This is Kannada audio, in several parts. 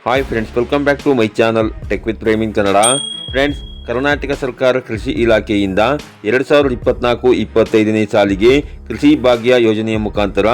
Hi friends, welcome back to my channel tech with Preming Kannada. Friends, Karnataka ಸರ್ಕಾರ ಕೃಷಿ ಇಲಾಖೆಯಿಂದ 2024-25ನೇ ಸಾಲಿಗೆ ಕೃಷಿ ಭಾಗ್ಯ ಯೋಜನೆಯ ಮುಖಾಂತರ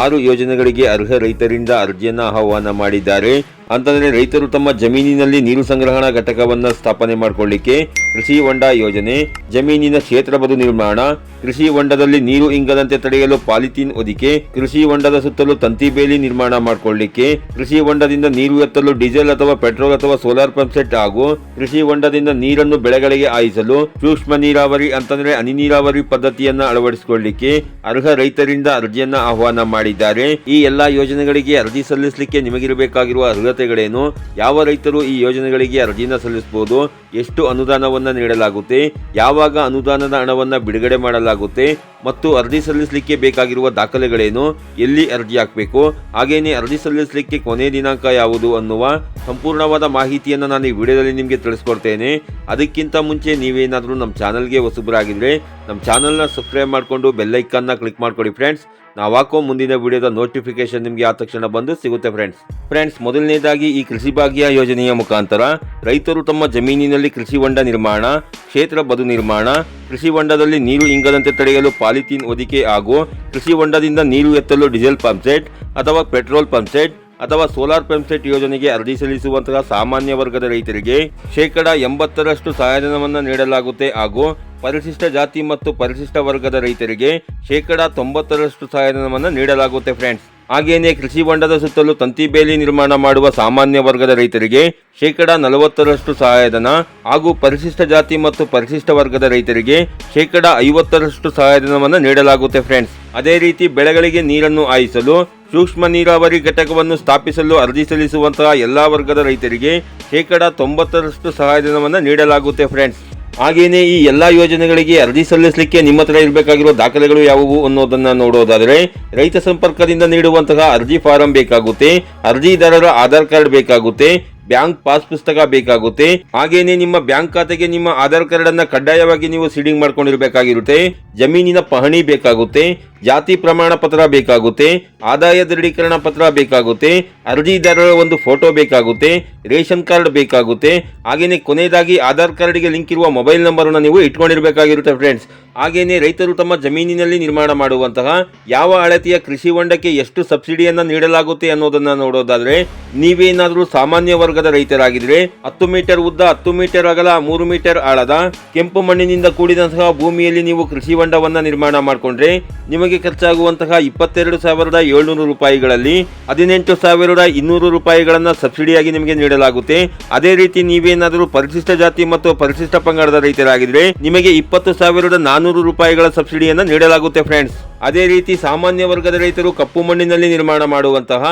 6 ಯೋಜನೆಗಳಿಗೆ ಅರ್ಹ ರೈತರಿಂದ ಅರ್ಜಿಯನ್ನು ಆಹ್ವಾನ ಮಾಡಿದ್ದಾರೆ. ಅಂತಂದರೆ ರೈತರು ತಮ್ಮ ಜಮೀನಿನಲ್ಲಿ ನೀರು ಸಂಗ್ರಹಣಾ ಘಟಕವನ್ನು ಸ್ಥಾಪನೆ ಮಾಡಿಕೊಳ್ಳಿಕ್ಕೆ ಕೃಷಿ ಹೊಂಡ ಯೋಜನೆ, ಜಮೀನಿನ ಕ್ಷೇತ್ರ ಬದು ನಿರ್ಮಾಣ, ಕೃಷಿ ಹೊಂಡದಲ್ಲಿ ನೀರು ಇಂಗದಂತೆ ತಡೆಯಲು ಪಾಲಿಥೀನ್ ಹೊದಿಕೆ, ಕೃಷಿ ಹೊಂಡದ ಸುತ್ತಲೂ ತಂತಿ ಬೇಲಿ ನಿರ್ಮಾಣ ಮಾಡಿಕೊಳ್ಳಿಕ್ಕೆ, ಕೃಷಿ ಹೊಂಡದಿಂದ ನೀರು ಎತ್ತಲು ಡೀಸೆಲ್ ಅಥವಾ ಪೆಟ್ರೋಲ್ ಅಥವಾ ಸೋಲಾರ್ ಪಂಪ್ ಸೆಟ್ ಹಾಗೂ ಕೃಷಿ ಹೊಂಡದಿಂದ ನೀರನ್ನು ಬೆಳೆಗಳಿಗೆ ಹಾಯಿಸಲು ಸೂಕ್ಷ್ಮ ನೀರಾವರಿ ಅಂತಂದ್ರೆ ಹನಿ ನೀರಾವರಿ ಪದ್ಧತಿಯನ್ನ ಅಳವಡಿಸಿಕೊಳ್ಳಿಕ್ಕೆ ಅರ್ಹ ರೈತರಿಂದ ಅರ್ಜಿಯನ್ನ ಆಹ್ವಾನ ಮಾಡಿದ್ದಾರೆ. ಈ ಎಲ್ಲಾ ಯೋಜನೆಗಳಿಗೆ ಅರ್ಜಿ ಸಲ್ಲಿಸಲಿಕ್ಕೆ ನಿಮಗಿರಬೇಕಾಗಿರುವ ಅರ್ಹತೆಗಳೇನು, ಯಾವ ರೈತರು ಈ ಯೋಜನೆಗಳಿಗೆ ಅರ್ಜಿಯನ್ನು ಸಲ್ಲಿಸಬಹುದು, ಎಷ್ಟು ಅನುದಾನವನ್ನ ನೀಡಲಾಗುತ್ತೆ, ಯಾವಾಗ ಅನುದಾನದ ಹಣವನ್ನ ಬಿಡುಗಡೆ ಮಾಡಲಾಗುತ್ತೆ ಮತ್ತು ಅರ್ಜಿ ಸಲ್ಲಿಸಲಿಕ್ಕೆ ಬೇಕಾಗಿರುವ ದಾಖಲೆಗಳೇನು, ಎಲ್ಲಿ ಅರ್ಜಿ ಹಾಕಬೇಕು, ಹಾಗೇನೆ ಅರ್ಜಿ ಸಲ್ಲಿಸಲಿಕ್ಕೆ ಕೊನೆ ದಿನಾಂಕ ಯಾವುದು ಅನ್ನುವ ಸಂಪೂರ್ಣವಾದ ಮಾಹಿತಿಯನ್ನು ನಾನು ಈ ವಿಡಿಯೋದಲ್ಲಿ ನಿಮಗೆ ತಿಳಿಸ್ಕೊಡ್ತೇನೆ. ಅದಕ್ಕಿಂತ ಮುಂಚೆ ನೀವೇನಾದರೂ ನಮ್ಮ ಚಾನಲ್ಗೆ ಹೊಸಬರಾಗಿದ್ದರೆ ನಮ್ಮ ಚಾನಲ್ನ ಸಬ್ಸ್ಕ್ರೈಬ್ ಮಾಡಿಕೊಂಡು ಬೆಲ್ಲೈಕನ್ನ ಕ್ಲಿಕ್ ಮಾಡ್ಕೊಳ್ಳಿ ಫ್ರೆಂಡ್ಸ್. ನಾವು ಹಾಕೋ ಮುಂದಿನ ವಿಡಿಯೋದ ನೋಟಿಫಿಕೇಶನ್ ನಿಮಗೆ ಆ ತಕ್ಷಣ ಬಂದು ಸಿಗುತ್ತೆ ಫ್ರೆಂಡ್ಸ್. ಮೊದಲನೇದಾಗಿ ಈ ಕೃಷಿ ಭಾಗ್ಯ ಯೋಜನೆಯ ಮುಖಾಂತರ ರೈತರು ತಮ್ಮ ಜಮೀನಿನಲ್ಲಿ ಕೃಷಿ ಹೊಂಡ ನಿರ್ಮಾಣ, ಕ್ಷೇತ್ರ ಬದು ನಿರ್ಮಾಣ, ಕೃಷಿ ಹೊಂಡದಲ್ಲಿ ನೀರು ಇಂಗದಂತೆ ತಡೆಯಲು ಪಾಲಿಥೀನ್ ಹೊದಿಕೆ ಹಾಗೂ ಕೃಷಿ ಹೊಂಡದಿಂದ ನೀರು ಎತ್ತಲು ಡೀಸೆಲ್ ಪಂಪ್ ಸೆಟ್ ಅಥವಾ ಪೆಟ್ರೋಲ್ ಪಂಪ್ ಸೆಟ್ ಅಥವಾ ಸೋಲಾರ್ ಪಂಪ್ ಸೆಟ್ ಯೋಜನೆಗೆ ಅರ್ಜಿ ಸಲ್ಲಿಸುವಂತಹ ಸಾಮಾನ್ಯ ವರ್ಗದ ರೈತರಿಗೆ 80% ಸಹಾಯಧನವನ್ನು ನೀಡಲಾಗುತ್ತೆ ಹಾಗೂ ಪರಿಶಿಷ್ಟ ಜಾತಿ ಮತ್ತು ಪರಿಶಿಷ್ಟ ವರ್ಗದ ರೈತರಿಗೆ 90% ಸಹಾಯಧನವನ್ನು ನೀಡಲಾಗುತ್ತೆ ಫ್ರೆಂಡ್ಸ್. ಹಾಗೇನೆ ಕೃಷಿ ಹೊಂಡದ ಸುತ್ತಲೂ ತಂತಿ ಬೇಲಿ ನಿರ್ಮಾಣ ಮಾಡುವ ಸಾಮಾನ್ಯ ವರ್ಗದ ರೈತರಿಗೆ 40% ಸಹಾಯಧನ ಹಾಗೂ ಪರಿಶಿಷ್ಟ ಜಾತಿ ಮತ್ತು ಪರಿಶಿಷ್ಟ ವರ್ಗದ ರೈತರಿಗೆ 50% ಸಹಾಯಧನವನ್ನು ನೀಡಲಾಗುತ್ತೆ ಫ್ರೆಂಡ್ಸ್. ಅದೇ ರೀತಿ ಬೆಳೆಗಳಿಗೆ ನೀರನ್ನು ಹಾಯಿಸಲು ಸೂಕ್ಷ್ಮ ನೀರಾವರಿ ಘಟಕವನ್ನು ಸ್ಥಾಪಿಸಲು ಅರ್ಜಿ ಸಲ್ಲಿಸುವಂತಹ ಎಲ್ಲಾ ವರ್ಗದ ರೈತರಿಗೆ 90% ಸಹಾಯಧನವನ್ನು ನೀಡಲಾಗುತ್ತೆ ಫ್ರೆಂಡ್ಸ್. ಹಾಗೇನೆ ಈ ಎಲ್ಲಾ ಯೋಜನೆಗಳಿಗೆ ಅರ್ಜಿ ಸಲ್ಲಿಸಲಿಕ್ಕೆ ನಿಮ್ಮ ಹತ್ರ ಇರಬೇಕಾಗಿರುವ ದಾಖಲೆಗಳು ಯಾವುವು ಅನ್ನೋದನ್ನ ನೋಡೋದಾದರೆ, ರೈತ ಸಂಪರ್ಕದಿಂದ ನೀಡುವಂತಹ ಅರ್ಜಿ ಫಾರಂ ಬೇಕಾಗುತ್ತೆ, ಅರ್ಜಿದಾರರ ಆಧಾರ್ ಕಾರ್ಡ್ ಬೇಕಾಗುತ್ತೆ, ಬ್ಯಾಂಕ್ ಪಾಸ್ ಪುಸ್ತಕ ಬೇಕಾಗುತ್ತೆ, ಹಾಗೇನೆ ನಿಮ್ಮ ಬ್ಯಾಂಕ್ ಖಾತೆಗೆ ನಿಮ್ಮ ಆಧಾರ್ ಕಾರ್ಡ್ ಅನ್ನ ಕಡ್ಡಾಯವಾಗಿ ನೀವು ಸೀಡಿಂಗ್ ಮಾಡ್ಕೊಂಡಿರ್ಬೇಕಾಗಿರುತ್ತೆ, ಜಮೀನಿನ ಪಹಣಿ ಬೇಕಾಗುತ್ತೆ, ಜಾತಿ ಪ್ರಮಾಣ ಪತ್ರ ಬೇಕಾಗುತ್ತೆ, ಆದಾಯ ದೃಢೀಕರಣ ಪತ್ರ ಬೇಕಾಗುತ್ತೆ, ಅರ್ಜಿದಾರರ ಒಂದು ಫೋಟೋ ಬೇಕಾಗುತ್ತೆ, ರೇಷನ್ ಕಾರ್ಡ್ ಬೇಕಾಗುತ್ತೆ, ಹಾಗೇನೆ ಕೊನೆಯದಾಗಿ ಆಧಾರ್ ಕಾರ್ಡ್ಗೆ ಲಿಂಕ್ ಇರುವ ಮೊಬೈಲ್ ನಂಬರ್ ಅನ್ನು ನೀವು ಇಟ್ಕೊಂಡಿರ್ಬೇಕಾಗಿರುತ್ತೆ ಫ್ರೆಂಡ್ಸ್. ಹಾಗೇನೆ ರೈತರು ತಮ್ಮ ಜಮೀನಿನಲ್ಲಿ ನಿರ್ಮಾಣ ಮಾಡುವಂತಹ ಯಾವ ಅಳತೆಯ ಕೃಷಿ ಹೊಂಡಕ್ಕೆ ಎಷ್ಟು ಸಬ್ಸಿಡಿಯನ್ನ ನೀಡಲಾಗುತ್ತೆ ಅನ್ನೋದನ್ನ ನೋಡೋದಾದ್ರೆ, ನೀವೇನಾದ್ರೂ ಸಾಮಾನ್ಯ ವರ್ಗದ ರೈತರಾಗಿದ್ರೆ 10 ಮೀಟರ್ ಉದ್ದ, 10 ಮೀಟರ್ ಅಗಲ, 3 ಮೀಟರ್ ಆಳದ ಕೆಂಪು ಮಣ್ಣಿನಿಂದ ಕೂಡಿದಂತಹ ಭೂಮಿಯಲ್ಲಿ ನೀವು ಕೃಷಿ ಹೊಂಡವನ್ನ ನಿರ್ಮಾಣ ಮಾಡಿಕೊಂಡ್ರೆ ನಿಮಗೆ ಖರ್ಚಾಗುವಂತಹ 22,700 ರೂಪಾಯಿಗಳಲ್ಲಿ 18,200 ರೂಪಾಯಿಗಳನ್ನ ಸಬ್ಸಿಡಿಯಾಗಿ ನಿಮಗೆ ನೀಡಲಾಗುತ್ತೆ. ಅದೇ ರೀತಿ ನೀವೇನಾದರೂ ಪರಿಶಿಷ್ಟ ಜಾತಿ ಮತ್ತು ಪರಿಶಿಷ್ಟ ಪಂಗಡದ ರೈತರಾಗಿದ್ರೆ ನಿಮಗೆ 20,400 ರೂಪಾಯಿಗಳ ಸಬ್ಸಿಡಿಯನ್ನ ನೀಡಲಾಗುತ್ತೆ ಫ್ರೆಂಡ್ಸ್. ಅದೇ ರೀತಿ ಸಾಮಾನ್ಯ ವರ್ಗದ ರೈತರು ಕಪ್ಪು ಮಣ್ಣಿನಲ್ಲಿ ನಿರ್ಮಾಣ ಮಾಡುವಂತಹ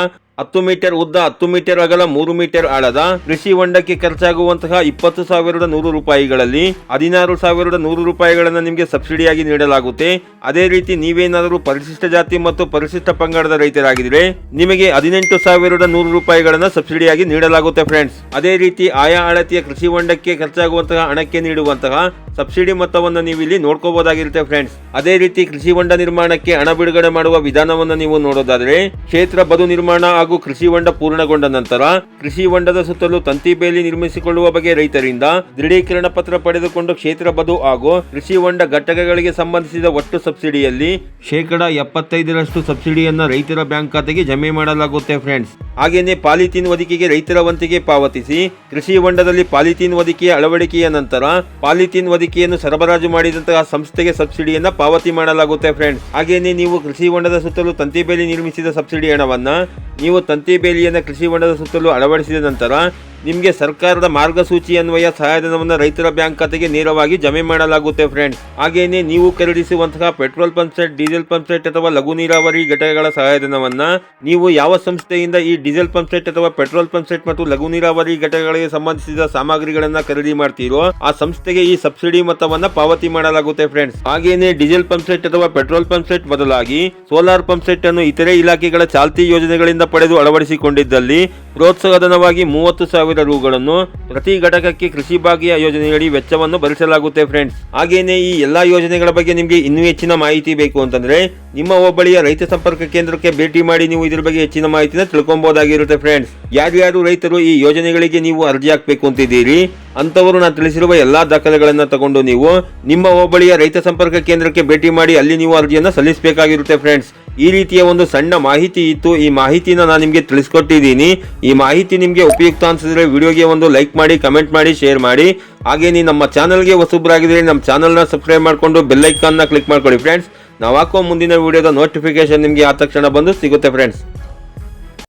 10 ಮೀಟರ್ ಉದ್ದ, 10 ಮೀಟರ್ ಅಗಲ, 3 ಮೀಟರ್ ಆಳದ ಕೃಷಿ ಹೊಂಡಕ್ಕೆ ಖರ್ಚಾಗುವಂತಹ 20,100 ರೂಪಾಯಿಗಳಲ್ಲಿ 16,100 ರೂಪಾಯಿಗಳನ್ನ ನಿಮಗೆ ಸಬ್ಸಿಡಿಯಾಗಿ ನೀಡಲಾಗುತ್ತೆ. ಅದೇ ರೀತಿ ನೀವೇನಾದರೂ ಪರಿಶಿಷ್ಟ ಜಾತಿ ಮತ್ತು ಪರಿಶಿಷ್ಟ ಪಂಗಡದ ರೈತರಾಗಿದ್ರೆ ನಿಮಗೆ 18,100 ರೂಪಾಯಿಗಳನ್ನ ಸಬ್ಸಿಡಿಯಾಗಿ ನೀಡಲಾಗುತ್ತೆ ಫ್ರೆಂಡ್ಸ್. ಅದೇ ರೀತಿ ಆಯಾ ಅಳತೆಯ ಕೃಷಿ ಹೊಂಡಕ್ಕೆ ಖರ್ಚಾಗುವಂತಹ ಹಣಕ್ಕೆ ನೀಡುವಂತಹ ಸಬ್ಸಿಡಿ ಮೊತ್ತವನ್ನು ನೀವು ಇಲ್ಲಿ ನೋಡ್ಕೋಬಹುದಾಗಿರುತ್ತೆ ಫ್ರೆಂಡ್ಸ್. ಅದೇ ರೀತಿ ಕೃಷಿ ಹೊಂಡ ನಿರ್ಮಾಣಕ್ಕೆ ಹಣ ಬಿಡುಗಡೆ ಮಾಡುವ ವಿಧಾನವನ್ನು ನೀವು ನೋಡೋದಾದ್ರೆ, ಕ್ಷೇತ್ರ ಬದು ನಿರ್ಮಾಣ ಹಾಗೂ ಕೃಷಿ ಹೊಂಡ ಪೂರ್ಣಗೊಂಡ ನಂತರ ಕೃಷಿ ಹೊಂಡದ ಸುತ್ತಲೂ ತಂತಿ ಬೇಲಿ ನಿರ್ಮಿಸಿಕೊಳ್ಳುವ ಬಗ್ಗೆ ರೈತರಿಂದ ದೃಢೀಕರಣ ಪತ್ರ ಪಡೆದುಕೊಂಡು ಕ್ಷೇತ್ರ ಬದು ಹಾಗೂ ಕೃಷಿ ಹೊಂಡ ಘಟಕಗಳಿಗೆ ಸಂಬಂಧಿಸಿದ ಒಟ್ಟು ಸಬ್ಸಿಡಿಯಲ್ಲಿ 75% ಸಬ್ಸಿಡಿಯನ್ನ ರೈತರ ಬ್ಯಾಂಕ್ ಖಾತೆಗೆ ಜಮೆ ಮಾಡಲಾಗುತ್ತೆ ಫ್ರೆಂಡ್ಸ್. ಹಾಗೇನೆ ಪಾಲಿಥೀನ್ ಹೊದಿಕೆಗೆ ರೈತರ ವಂತಿಗೆ ಪಾವತಿಸಿ ಕೃಷಿ ಹೊಂಡದಲ್ಲಿ ಪಾಲಿಥೀನ್ ಹೊದಿಕೆಯ ಅಳವಡಿಕೆಯ ನಂತರ ಪಾಲಿಥೀನ್ ಹೊದಿಕೆಯನ್ನು ಸರಬರಾಜು ಮಾಡಿದಂತಹ ಸಂಸ್ಥೆಗೆ ಸಬ್ಸಿಡಿಯನ್ನ ಪಾವತಿ ಮಾಡಲಾಗುತ್ತೆ ಫ್ರೆಂಡ್ಸ್. ಹಾಗೇನೆ ನೀವು ಕೃಷಿ ಹೊಂಡದ ಸುತ್ತಲೂ ತಂತಿ ಬೇಲಿ ನಿರ್ಮಿಸಿದ ಸಬ್ಸಿಡಿ ಹಣವನ್ನ ನೀವು ತಂತಿ ಬೇಲಿಯನ್ನು ಕೃಷಿ ಹೊಂಡದ ಸುತ್ತಲೂ ಅಳವಡಿಸಿದ ನಂತರ ನಿಮಗೆ ಸರ್ಕಾರದ ಮಾರ್ಗಸೂಚಿ ಅನ್ವಯ ಸಹಾಯಧನವನ್ನು ರೈತರ ಬ್ಯಾಂಕ್ ಖಾತೆಗೆ ನೇರವಾಗಿ ಜಮೆ ಮಾಡಲಾಗುತ್ತೆ ಫ್ರೆಂಡ್ಸ್. ಹಾಗೇನೆ ನೀವು ಖರೀದಿಸುವಂತಹ petrol pump set, diesel pump set ಅಥವಾ ಲಘು ನೀರಾವರಿ ಘಟಕಗಳ ಸಹಾಯಧನವನ್ನ ನೀವು ಯಾವ ಸಂಸ್ಥೆಯಿಂದ ಈ ಡೀಸೆಲ್ ಪಂಪ್ ಸೆಟ್ ಅಥವಾ ಪೆಟ್ರೋಲ್ ಪಂಪ್ ಸೆಟ್ ಮತ್ತು ಲಘು ನೀರಾವರಿ ಘಟಕಗಳಿಗೆ ಸಂಬಂಧಿಸಿದ ಸಾಮಗ್ರಿಗಳನ್ನ ಖರೀದಿ ಮಾಡ್ತೀರೋ ಆ ಸಂಸ್ಥೆಗೆ ಈ ಸಬ್ಸಿಡಿ ಮೊತ್ತವನ್ನ ಪಾವತಿ ಮಾಡಲಾಗುತ್ತೆ ಫ್ರೆಂಡ್ಸ್. ಹಾಗೇನೆ ಡೀಸೆಲ್ ಪಂಪ್ ಸೆಟ್ ಅಥವಾ ಪೆಟ್ರೋಲ್ ಪಂಪ್ ಸೆಟ್ ಬದಲಾಗಿ ಸೋಲಾರ್ ಪಂಪ್ ಸೆಟ್ ಅನ್ನು ಇತರೆ ಇಲಾಖೆಗಳ ಚಾಲ್ತಿ ಯೋಜನೆಗಳಿಂದ ಪಡೆದು ಅಳವಡಿಸಿಕೊಂಡಿದ್ದಲ್ಲಿ ಪ್ರೋತ್ಸಾಹಧನವಾಗಿ 30,000 ರೂಗಳನ್ನು ಪ್ರತಿ ಘಟಕಕ್ಕೆ ಕೃಷಿ ಭಾಗ್ಯ ಯೋಜನೆಯಡಿ ವೆಚ್ಚವನ್ನು ಭರಿಸಲಾಗುತ್ತೆ ಫ್ರೆಂಡ್ಸ್. ಹಾಗೇನೆ ಈ ಎಲ್ಲಾ ಯೋಜನೆಗಳ ಬಗ್ಗೆ ನಿಮಗೆ ಇನ್ನೂ ಹೆಚ್ಚಿನ ಮಾಹಿತಿ ಬೇಕು ಅಂತಂದ್ರೆ ನಿಮ್ಮ ಹೋಬಳಿಯ ರೈತ ಸಂಪರ್ಕ ಕೇಂದ್ರಕ್ಕೆ ಭೇಟಿ ಮಾಡಿ ನೀವು ಇದ್ರ ಬಗ್ಗೆ ಹೆಚ್ಚಿನ ಮಾಹಿತಿನ ತಿಳ್ಕೊಬಹುದಾಗಿರುತ್ತೆ ಫ್ರೆಂಡ್ಸ್. ಯಾರ್ಯಾರು ರೈತರು ಈ ಯೋಜನೆಗಳಿಗೆ ನೀವು ಅರ್ಜಿ ಹಾಕ್ಬೇಕು ಅಂತಿದ್ದೀರಿ ಅಂತವರು ನಾನು ತಿಳಿಸಿರುವ ಎಲ್ಲಾ ದಾಖಲೆಗಳನ್ನ ತಗೊಂಡು ನೀವು ನಿಮ್ಮ ಹೋಬಳಿಯ ರೈತ ಸಂಪರ್ಕ ಕೇಂದ್ರಕ್ಕೆ ಭೇಟಿ ಮಾಡಿ ಅಲ್ಲಿ ನೀವು ಅರ್ಜಿಯನ್ನ ಸಲ್ಲಿಸಬೇಕಾಗಿರುತ್ತೆ ಫ್ರೆಂಡ್ಸ್. ಈ ರೀತಿಯ ಒಂದು ಸಣ್ಣ ಮಾಹಿತಿ ಇತ್ತು, ಈ ಮಾಹಿತಿನ ನಾನು ನಿಮಗೆ ತಿಳಿಸ್ಕೊಟ್ಟಿದ್ದೀನಿ. ಈ ಮಾಹಿತಿ ನಿಮಗೆ ಉಪಯುಕ್ತ ಅನ್ಸಿದ್ರೆ ವಿಡಿಯೋಗೆ ಒಂದು ಲೈಕ್ ಮಾಡಿ, ಕಮೆಂಟ್ ಮಾಡಿ, ಶೇರ್ ಮಾಡಿ. ಹಾಗೆ ನೀವು ನಮ್ಮ ಚಾನಲ್ಗೆ ಹೊಸಬ್ರಾಗಿದ್ರೆ ನಮ್ಮ ಚಾನಲ್ನ ಸಬ್ಸ್ಕ್ರೈಬ್ ಮಾಡಿಕೊಂಡು ಬೆಲ್ ಐಕಾನ್ನ ಕ್ಲಿಕ್ ಮಾಡ್ಕೊಳ್ಳಿ ಫ್ರೆಂಡ್ಸ್. ನಾವು ಹಾಕೋ ಮುಂದಿನ ವಿಡಿಯೋದ ನೋಟಿಫಿಕೇಶನ್ ನಿಮಗೆ ಆ ತಕ್ಷಣ ಬಂದು ಸಿಗುತ್ತೆ ಫ್ರೆಂಡ್ಸ್.